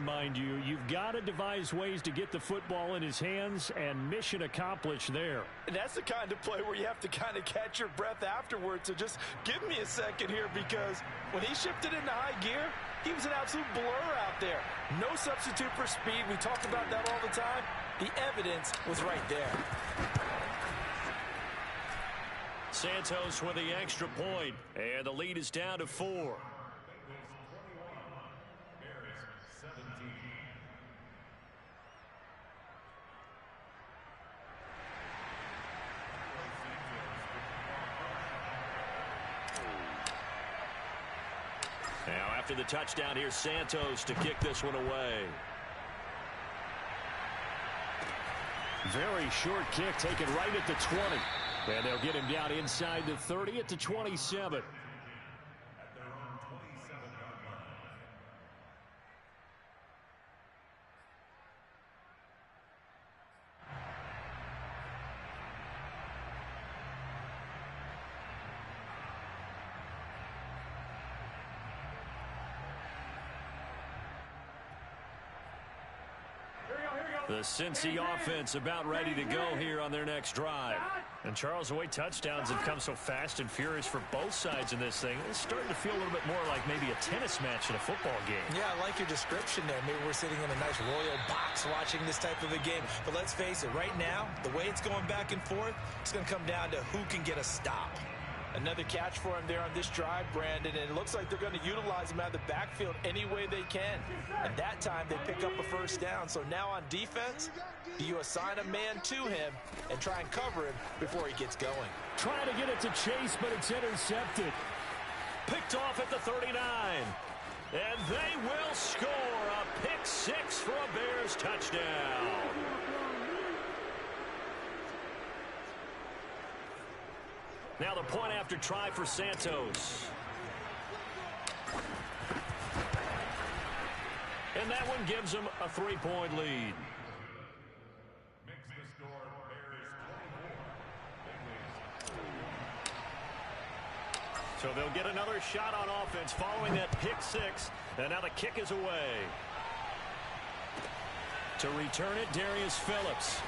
mind you. You've got to devise ways to get the football in his hands, and mission accomplished there. And that's the kind of play where you have to kind of catch your breath afterwards. So just give me a second here, because when he shifted into high gear, he was an absolute blur out there. No substitute for speed. We talk about that all the time. The evidence was right there. Santos with the extra point, and the lead is down to 4. Now after the touchdown, here's Santos to kick this one away. Very short kick taken right at the 20. And they'll get him down inside the 30 at the 27. The Cincy offense about ready to go here on their next drive. And Charles, the way touchdowns have come so fast and furious for both sides in this thing, it's starting to feel a little bit more like maybe a tennis match in a football game. Yeah, I like your description there. Maybe we're sitting in a nice royal box watching this type of a game. But let's face it, right now, the way it's going back and forth, it's going to come down to who can get a stop. Another catch for him there on this drive, Brandon, and it looks like they're going to utilize him out of the backfield any way they can. And that time, they pick up a first down. So now on defense, do you assign a man to him and try and cover him before he gets going? Trying to get it to Chase, but it's intercepted. Picked off at the 39. And they will score a pick six for a Bears touchdown. Now the point after try for Santos. And that one gives them a 3-point lead. So they'll get another shot on offense following that pick six. And now the kick is away. To return it, Darius Phillips.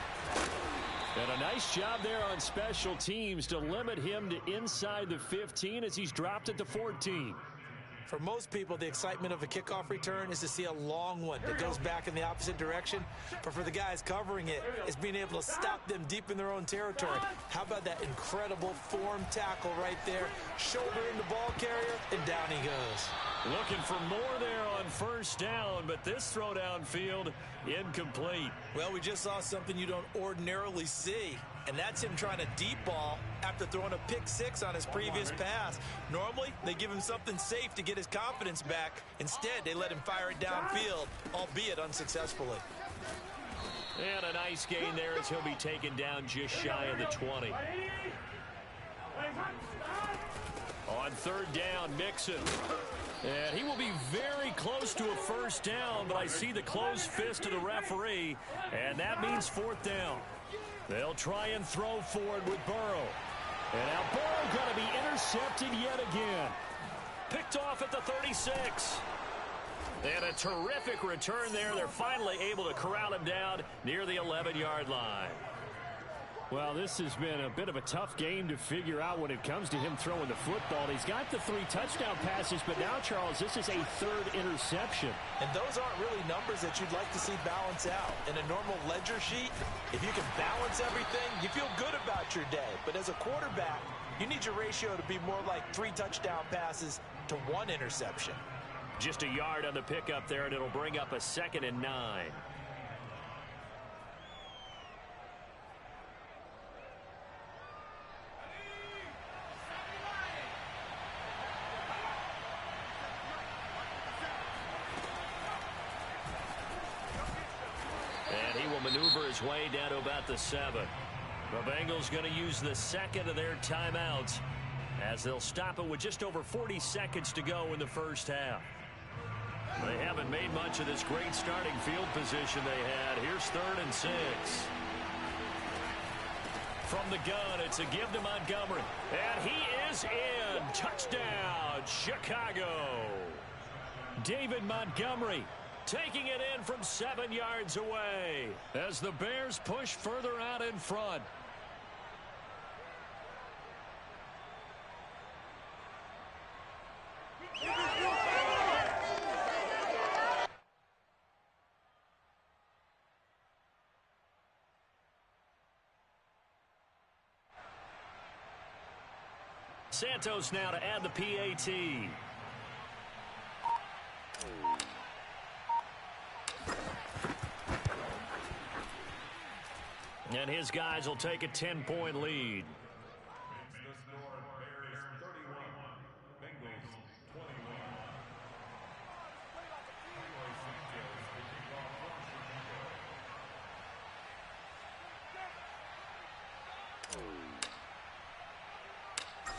And a nice job there on special teams to limit him to inside the 15 as he's dropped at the 14. For most people, the excitement of a kickoff return is to see a long one that goes back in the opposite direction. But for the guys covering it, it's being able to stop them deep in their own territory. How about that incredible form tackle right there? Shoulder in the ball carrier, and down he goes. Looking for more there on first down, but this throw downfield incomplete. Well, we just saw something you don't ordinarily see, and that's him trying to deep ball after throwing a pick six on his previous pass. Normally, they give him something safe to get his confidence back. Instead, they let him fire it downfield, albeit unsuccessfully. And a nice gain there as he'll be taken down just shy of the 20. On third down, Mixon. And he will be very close to a first down, but I see the closed fist of the referee, and that means fourth down. They'll try and throw forward with Burrow. And now Burrow going to be intercepted yet again. Picked off at the 36. And a terrific return there. They're finally able to corral him down near the 11-yard line. Well, this has been a bit of a tough game to figure out when it comes to him throwing the football. He's got the 3 touchdown passes, but now, Charles, this is a 3rd interception. And those aren't really numbers that you'd like to see balance out. In a normal ledger sheet, if you can balance everything, you feel good about your day. But as a quarterback, you need your ratio to be more like 3 touchdown passes to 1 interception. Just a yard on the pickup there, and it'll bring up a 2nd and 9. And he will maneuver his way down to about the 7. The Bengals going to use the 2nd of their timeouts as they'll stop it with just over 40 seconds to go in the first half. They haven't made much of this great starting field position they had. Here's 3rd and 6. From the gun, it's a give to Montgomery. And he is in. Touchdown, Chicago. David Montgomery taking it in from 7 yards away as the Bears push further out in front. Santos now to add the PAT. And his guys will take a 10-point lead.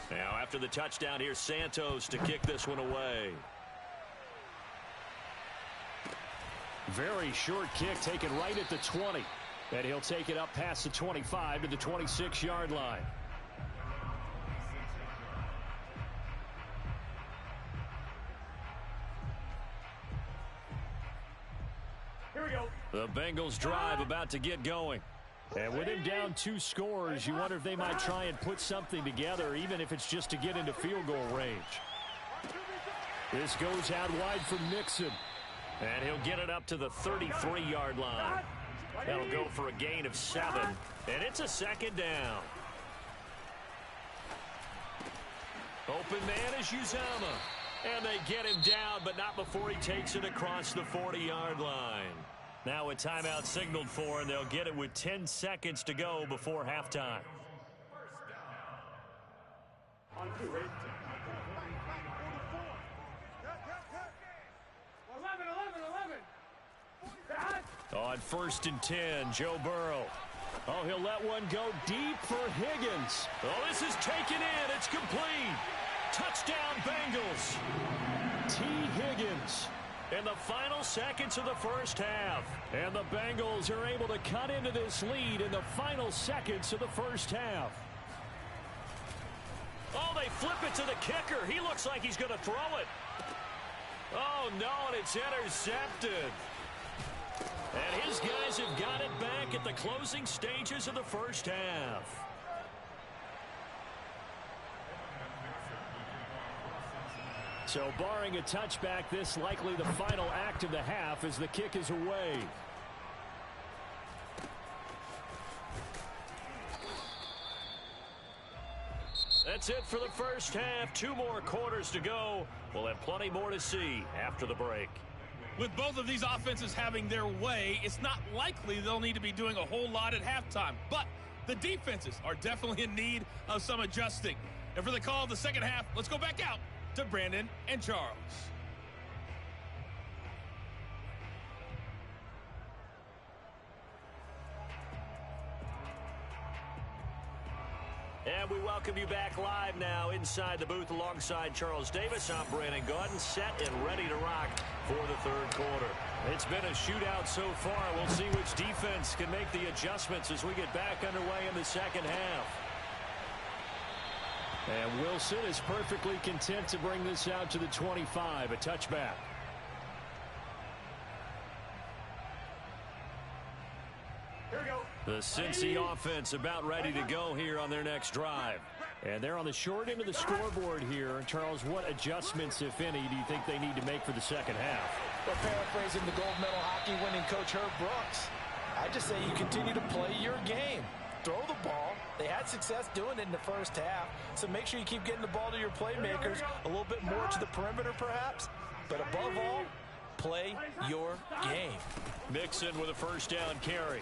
Now after the touchdown, here's Santos to kick this one away. Very short kick taken right at the 20. And he'll take it up past the 25 to the 26-yard line. Here we go. The Bengals drive about to get going. And with him down 2 scores, you wonder if they might try and put something together, even if it's just to get into field goal range. This goes out wide for Mixon. And he'll get it up to the 33-yard line. That'll go for a gain of 7. And it's a 2nd down. Open man is Uzama. And they get him down, but not before he takes it across the 40-yard line. Now a timeout signaled for, and they'll get it with 10 seconds to go before halftime. On 1st and 10, Joe Burrow. Oh, he'll let one go deep for Higgins. Oh, this is taken in. It's complete. Touchdown, Bengals. T. Higgins in the final seconds of the first half. And the Bengals are able to cut into this lead in the final seconds of the first half. Oh, they flip it to the kicker. He looks like he's going to throw it. Oh, no, and it's intercepted. And his guys have got it back at the closing stages of the first half. So barring a touchback, this likely the final act of the half as the kick is away. That's it for the first half. 2 more quarters to go. We'll have plenty more to see after the break. With both of these offenses having their way, it's not likely they'll need to be doing a whole lot at halftime. But the defenses are definitely in need of some adjusting. And for the call of the second half, let's go back out to Brandon and Charles. And we welcome you back live now inside the booth alongside Charles Davis. I'm Brandon Gaudin, set and ready to rock for the 3rd quarter. It's been a shootout so far. We'll see which defense can make the adjustments as we get back underway in the second half. And Wilson is perfectly content to bring this out to the 25, a touchback. Here we go. The Cincy offense about ready to go here on their next drive. And they're on the short end of the scoreboard here. Charles, what adjustments, if any, do you think they need to make for the second half? Well, paraphrasing the gold medal hockey winning coach Herb Brooks, I just say you continue to play your game. Throw the ball. They had success doing it in the first half, so make sure you keep getting the ball to your playmakers, a little bit more to the perimeter perhaps, but above all, play your game. Mixon with a 1st down carry.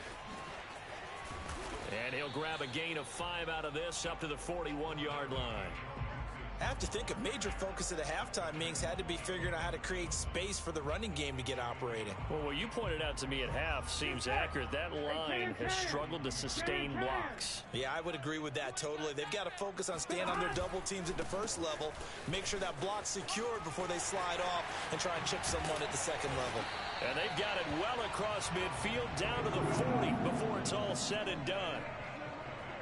And he'll grab a gain of 5 out of this up to the 41-yard line. I have to think a major focus of the halftime meetings had to be figuring out how to create space for the running game to get operating. Well, what you pointed out to me at half seems accurate. That line has struggled to sustain blocks. Yeah, I would agree with that totally. They've got to focus on staying on their double teams at the first level, make sure that block's secured before they slide off and try and chip someone at the second level. And they've got it well across midfield down to the 40 before it's all said and done.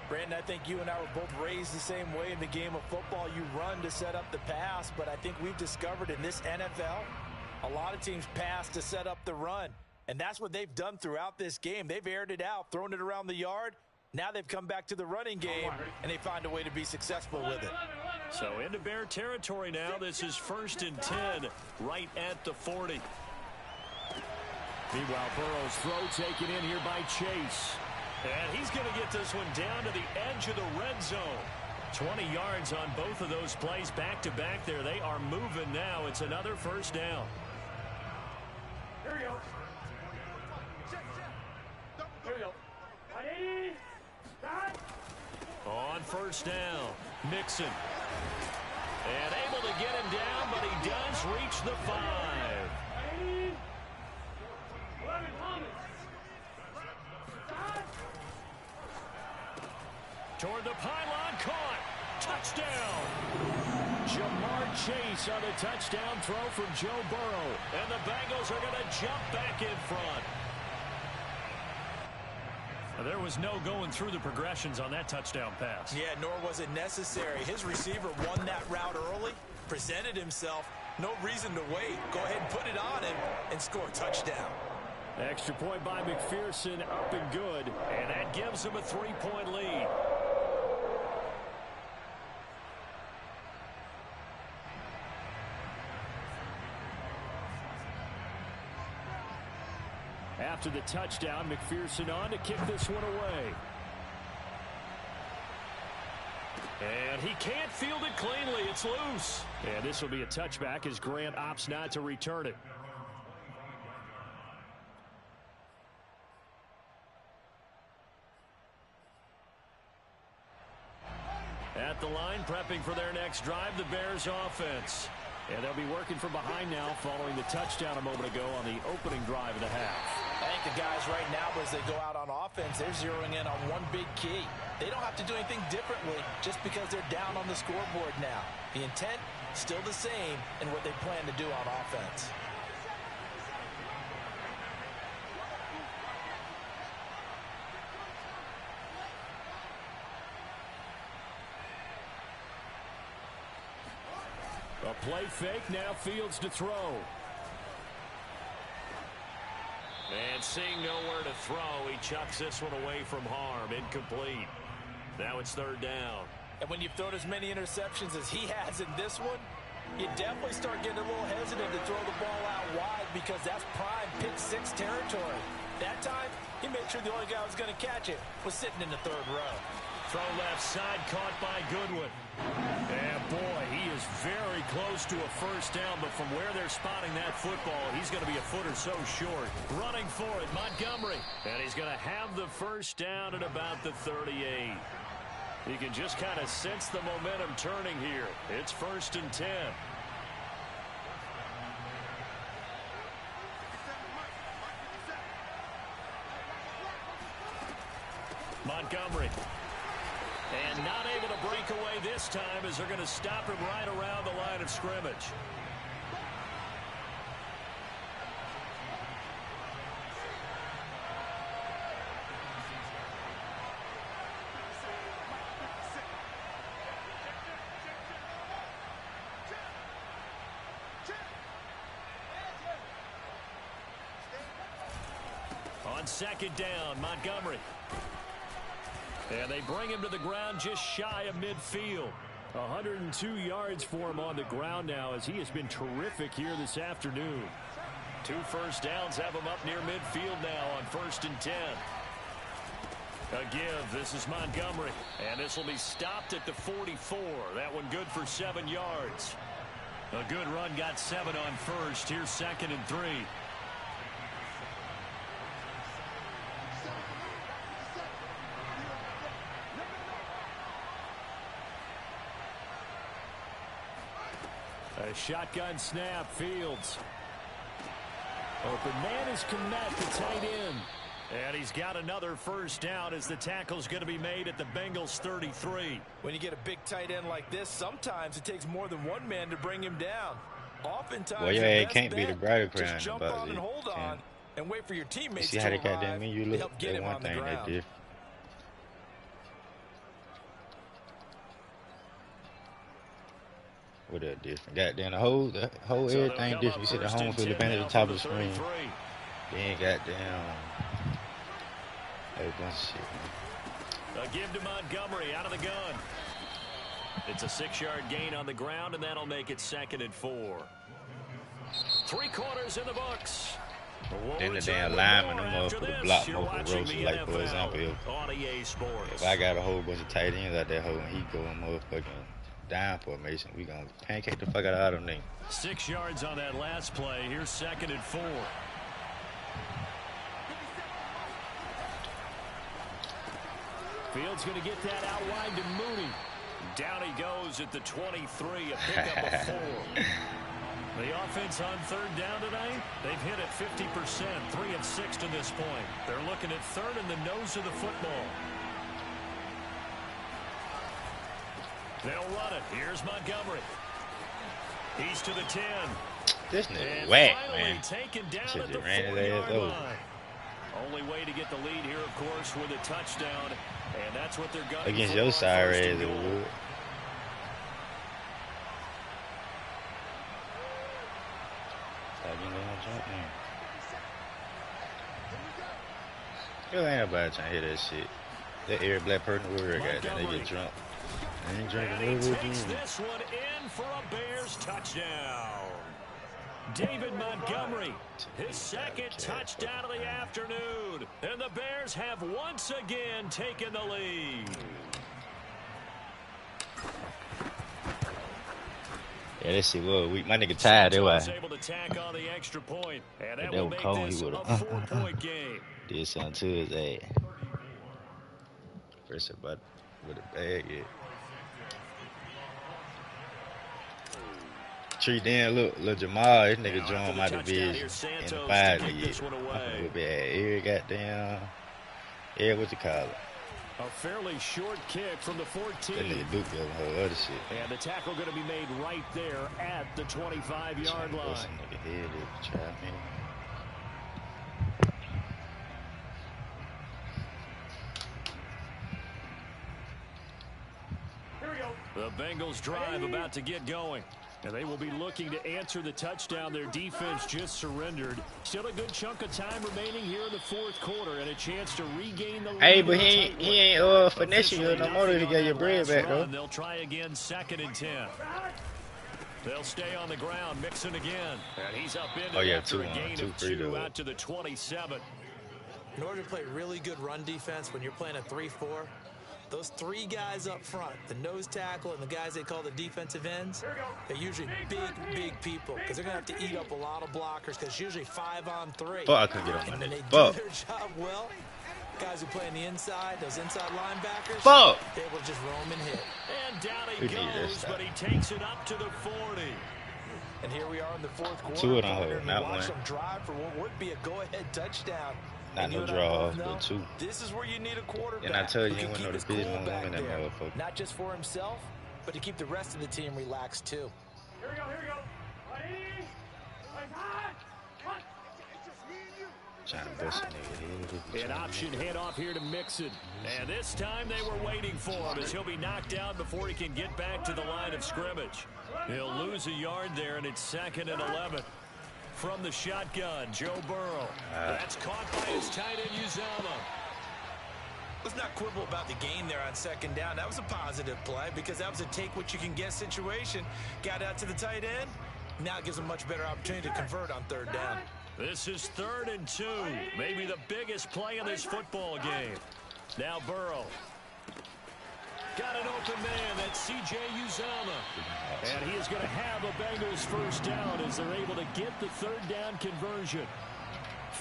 Brandon, I think you and I were both raised the same way in the game of football. You run to set up the pass, but I think we've discovered in this NFL, A lot of teams pass to set up the run, and that's what they've done throughout this game. They've aired it out, thrown it around the yard. Now they've come back to the running game, and they find a way to be successful with it. So into Bear territory now. This is 1st and 10 right at the 40. Meanwhile, Burrow's throw taken in here by Chase. And he's going to get this one down to the edge of the red zone. 20 yards on both of those plays back-to-back there. They are moving now. It's another 1st down. Here we go. Here we go. On 1st down, Mixon. And able to get him down, but he does reach the 5. Toward the pylon, caught. Touchdown. Jamar Chase on a touchdown throw from Joe Burrow. And the Bengals are going to jump back in front. There was no going through the progressions on that touchdown pass. Yeah, nor was it necessary. His receiver won that route early, presented himself. No reason to wait. Go ahead and put it on him and score a touchdown. Extra point by McPherson, up and good. And that gives him a 3-point lead. After the touchdown, McPherson on to kick this one away. And he can't field it cleanly. It's loose. And this will be a touchback as Grant opts not to return it. At the line, prepping for their next drive, the Bears offense. And they'll be working from behind now following the touchdown a moment ago on the opening drive of the half. I think the guys right now, as they go out on offense, they're zeroing in on one big key. They don't have to do anything differently just because they're down on the scoreboard now. The intent, still the same in what they plan to do on offense. A play fake, now Fields to throw. And seeing nowhere to throw, he chucks this one away from harm. Incomplete. Now it's 3rd down. And when you've thrown as many interceptions as he has in this one, you definitely start getting a little hesitant to throw the ball out wide because that's prime pick 6 territory. That time, he made sure the only guy who was going to catch it was sitting in the 3rd row. Throw left side, caught by Goodwin. And boy, he is very close to a 1st down, but from where they're spotting that football, he's going to be a foot or so short. Running for it, Montgomery. And he's going to have the 1st down at about the 38. You can just kind of sense the momentum turning here. It's 1st and 10. Montgomery. And not able to break away this time as they're going to stop him right around the line of scrimmage. On 2nd down, Montgomery. And they bring him to the ground just shy of midfield. 102 yards for him on the ground now as he has been terrific here this afternoon. 2 1st downs have him up near midfield now on 1st and 10. A give. This is Montgomery. And this will be stopped at the 44. That one good for 7 yards. A good run got 7 on 1st. Here's 2nd and 3. A shotgun snap, Fields. Open man is Kmet, the tight end. And he's got another 1st down as the tackle's going to be made at the Bengals 33. When you get a big tight end like this, sometimes it takes more than one man to bring him down. Oftentimes, well, yeah, it can't be the brighter crown. Just jump on and hold on and wait for your teammates to arrive. See how they goddamn you look? Help get him one on the thing ground. they did. What else different? Goddamn, the whole So everything different. You see the home field advantage at the top of the screen. 33. Then goddamn, a bunch of shit, man. A give to Montgomery out of the gun. It's a 6-yard gain on the ground, and that'll make it 2nd and 4. 3 quarters in the books. Then the damn lineman, them motherfuckers block motherfuckers roast. Like, for example, if I got a whole bunch of tight ends out there holding, he going motherfucking down formation, we gonna pancake the fuck out of them niggas. 6 yards on that last play. Here's 2nd and 4. Fields going to get that out wide to Mooney. Down he goes at the 23, a pickup of 4. The offense on 3rd down tonight, they've hit it 50%, 3 of 6 to this point. They're looking at 3rd in the nose of the football. They'll run it. Here's Montgomery. He's to the 10. This nigga And whack, finally man. taken down Shit at the just ran his 4-yard ass over. line. Only way to get the lead here, of course, with a touchdown. And that's what they're gunning Against for your on side, 1st as and it goal. would. Stop getting down, jump, man. Yo, ain't nobody trying to hear that shit. That every black person over there got that. They get drunk. They ain't drinking. And What he we takes doing? this one in for a Bears touchdown. David Montgomery, his 2nd touchdown of the afternoon. And the Bears have once again taken the lead. Yeah, that shit was weak. My nigga tired. That was Able to tack on the extra point, and that that will was make cold. this He a would've 4-point game. did something to his ass. First about with a bag yet. Tree Dan, look, Jamal, this nigga joined my division in the 5 league. With that Eric goddamn, Eric, what you call it? A fairly short kick from the 14. That nigga Duke got her other shit. And the tackle going to be made right there at the 25-yard line. Some nigga head if try me. The Bengals drive about to get going. And they will be looking to answer the touchdown their defense just surrendered. Still a good chunk of time remaining here in the 4th quarter and a chance to regain the lead. Hey, but he ain't finessing you no more if he got your bread back, though. They'll try again 2nd and 10. They'll stay on the ground, Mixon again. And he's up in after a gain of 2 out to the 27. In order to play really good run defense when you're playing a 3-4, those 3 guys up front, the nose tackle and the guys they call the defensive ends, they're usually big people because they're going to have to eat up a lot of blockers because it's usually 5 on 3. Fuck, I couldn't get on my And when they neck. do Fuck. their job well, guys who play on the inside, those inside linebackers, Fuck. they're able to just roam and hit. And down he We need that goes, stop. but he takes it up to the 40. And here we are in the 4th quarter. 2 of them hold, and not watch one. them drive for what would be a go-ahead touchdown. Not And no you and I draw both off, know but 2. This is where you need a quarterback. And I tell you, who he can ain't keep no his division cool on back women, that there. motherfucker. Not just for himself, but to keep the rest of the team relaxed too. Here we go, here we go. Ready? Hot. Trying to bust a nigga head. An option handoff here to Mixon. And this time they were waiting for him as he'll be knocked down before he can get back to the line of scrimmage. He'll lose a yard there, and it's 2nd and 11. From the shotgun, Joe Burrow. That's caught by his tight end, Uzama. Let's not quibble about the gain there on 2nd down. That was a positive play because that was a take-what-you-can-get situation. Got out to the tight end. Now it gives them a much better opportunity to convert on 3rd down. This is 3rd and 2. Maybe the biggest play in this football game. Now Burrow. Got an open man. That's C.J. Uzama. And he is going to have a Bengals 1st down as they're able to get the 3rd down conversion.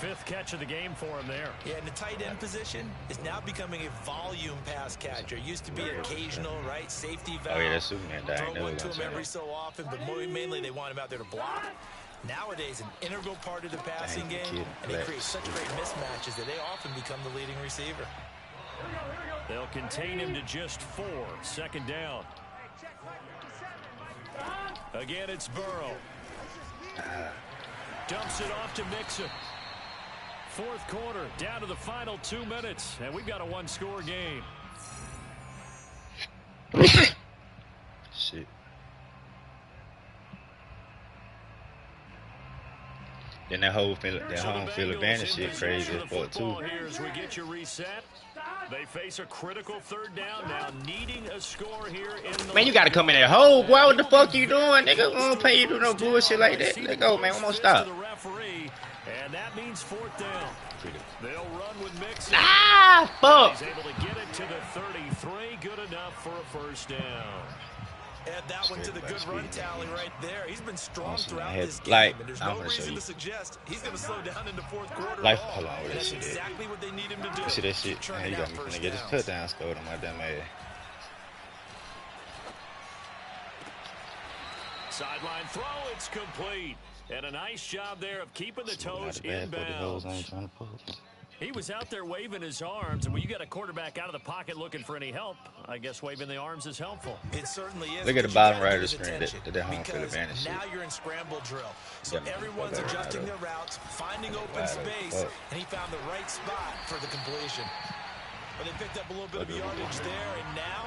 5th catch of the game for him there. Yeah, and the tight end position is now becoming a volume pass catcher. It used to be occasional, right? Safety valve. Oh, yeah, that's Superman dying. Throw Never one to gonna him say every that. so often, but mainly they want him out there to block. Nowadays, an integral part of the passing Dang, game, kid, and they flex. create such great mismatches that they often become the leading receiver. They'll contain him to just 4. 2nd down. Again, it's Burrow. Dumps it off to Mixon. 4th quarter, down to the final 2 minutes, and we've got a 1-score game. Shit. Then that home field advantage shit crazy as fuck too. Here as we get you reset. They face a critical third down now, needing a score here in the Man, you gotta come in that hole, boy. What the fuck you doing, nigga? We don't pay you to do no bullshit like that. Let go, man. One more stop. And that means fourth down. They'll run with Mixon. Ah, fuck. He's able to get it to the 33. Good enough for a first down. Add that one to the good run tally right there. He's been strong throughout this game, like, and there's no reason to suggest he's going to slow down in the fourth quarter. Life, hold on, that's exactly what they need him to do. You see that shit? Man, he got me finna get his touchdown scored on my damn ass. Sideline throw, it's complete. And a nice job there of keeping the toes inbounds. He was out there waving his arms, and when you got a quarterback out of the pocket looking for any help, I guess waving the arms is helpful. It certainly is. Look at the bottom right of the screen, that home field advantage. Now you're in scramble drill. So everyone's adjusting their routes, finding open space, and he found the right spot for the completion. But they picked up a little bit of yardage there, and now,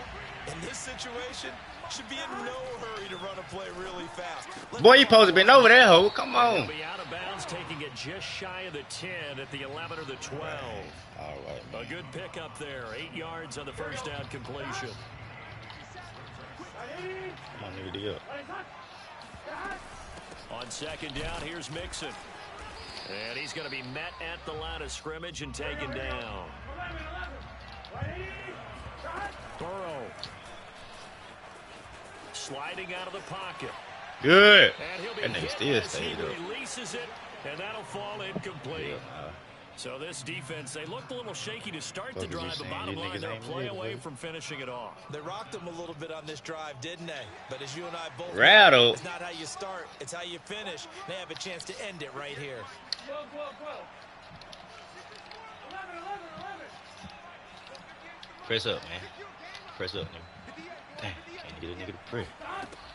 in this situation, should be in no hurry to run a play really fast. Boy, you supposed to be over that hole. Come on. He'll be out of bounds, taking it just shy of the 10 at the 11 or the 12. All right, man. A good pickup there. 8 yards on the first down completion. Come on, nigga, dig up. On second down, here's Mixon. And he's going to be met at the line of scrimmage and taken down. Burrow. Sliding out of the pocket. Good. That nigga still stayed up. Releases it, and that'll fall incomplete. So this defense, they looked a little shaky to start the drive, but bottom line, they're a play away from finishing it off. They rocked them a little bit on this drive, didn't they? But as you and I both know, it's not how you start, it's how you finish. They have a chance to end it right here. Press up, man. Press up, nigga. Damn, can't get a nigga to pray.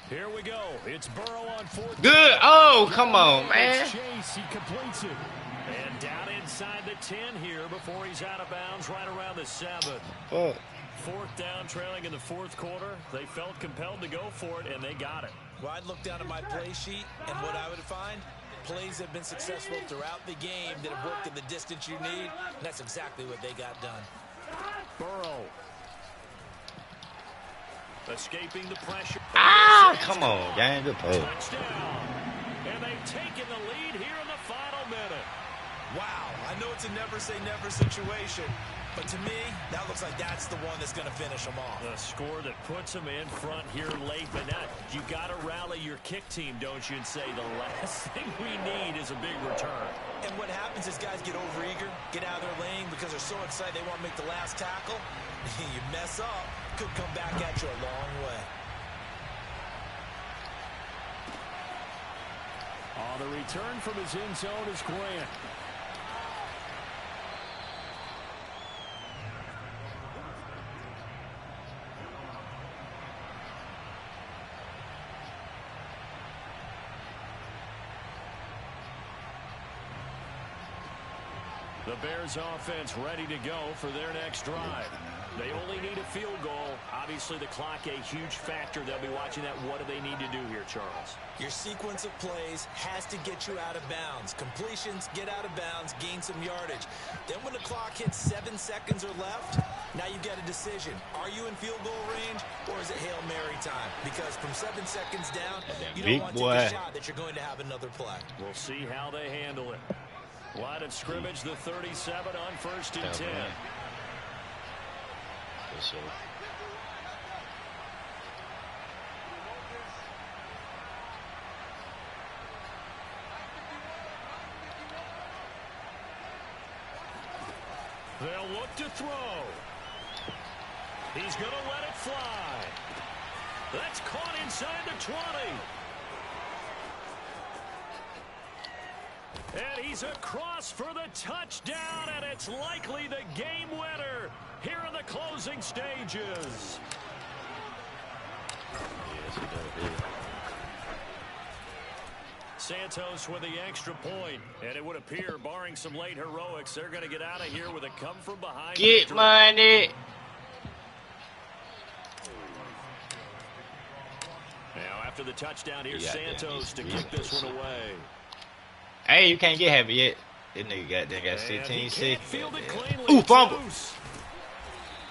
Here we go. It's Burrow on fourth. Good. Oh, come on, man. Chase, he completes it. And down inside the 10 here before he's out of bounds right around the 7. Fuck. Fourth down, trailing in the fourth quarter. They felt compelled to go for it, and they got it. Well, I'd look down at my play sheet, and what I would find, plays have been successful throughout the game that have worked in the distance you need, and that's exactly what they got done. Burrow. Escaping the pressure. Ah, come on, gang. Good pull. Touchdown. And they've taken the lead here in the final minute. Wow, I know it's a never-say-never situation, but to me, that looks like that's the one that's going to finish them off. The score that puts them in front here late, but now you got to rally your kick team, don't you, and say the last thing we need is a big return. And what happens is guys get overeager, get out of their lane because they're so excited they want to make the last tackle. You mess up, could come back at you a long way. The return from his end zone is Grant. The Bears offense ready to go for their next drive. They only need a field goal. Obviously, the clock a huge factor. They'll be watching that. What do they need to do here, Charles? Your sequence of plays has to get you out of bounds. Completions, get out of bounds, gain some yardage. Then when the clock hits 7 seconds or left, now you get a decision. Are you in field goal range, or is it Hail Mary time? Because from 7 seconds down, you don't want to take a shot that you're going to have another play. We'll see how they handle it. Line of scrimmage, the 37 on first and 10. So. They'll look to throw. He's going to let it fly. That's caught inside the 20. And he's across for the touchdown, and it's likely the game winner here in the closing stages. Santos with the extra point, and it would appear, barring some late heroics, they're going to get out of here with a come-from-behind victory. Get money. Now, after the touchdown, here's Santos to kick this one away. Hey, you can't get happy yet. This nigga got 16 seconds. Ooh, fumble.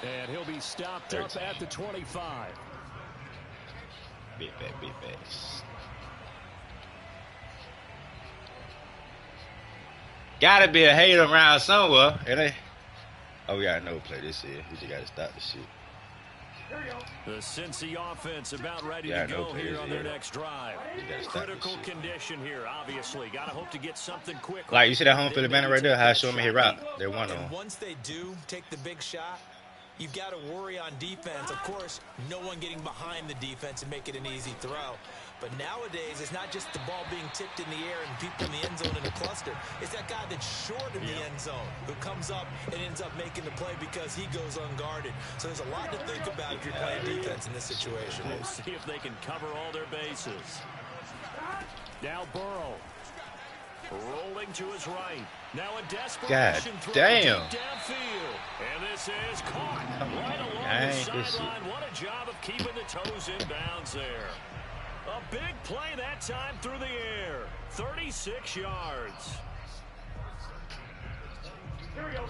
And he'll be stopped up at the 25. Big back. Gotta be a hater around somewhere. Oh, we got no play this year. We just gotta stop the shit. The Cincy offense about ready to go here on their next drive. Critical condition here, obviously. Gotta hope to get something quick. Like, you see that home field banner right there? How it showing me his route. They're one on. Once they do take the big shot, you've got to worry on defense. Of course, no one getting behind the defense and make it an easy throw. But nowadays, it's not just the ball being tipped in the air and people in the end zone in a cluster. It's that guy that's short in the end zone who comes up and ends up making the play because he goes unguarded. So there's a lot to think about if you're playing defense in this situation. We'll see if they can cover all their bases. Now Burrow. Rolling to his right. Now a desperation throw damn. Downfield. And this is caught right along the sideline. What a job of keeping the toes in bounds there. A big play that time through the air. 36 yards. Here we go.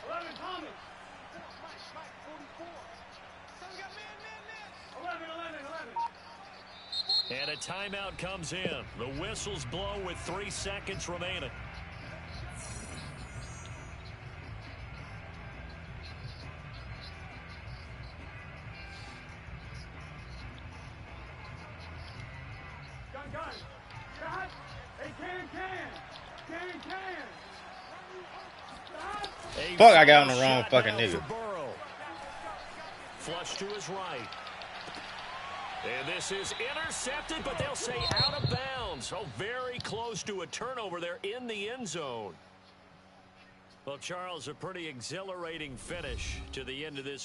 11, Thomas. 11. And a timeout comes in. The whistles blow with 3 seconds remaining. Gun. Shot. Hey, can. Fuck, I got on the wrong fucking nigga. Flush to his right. And this is intercepted, but they'll say out of bounds. Oh, very close to a turnover there in the end zone. Well, Charles, a pretty exhilarating finish to the end of this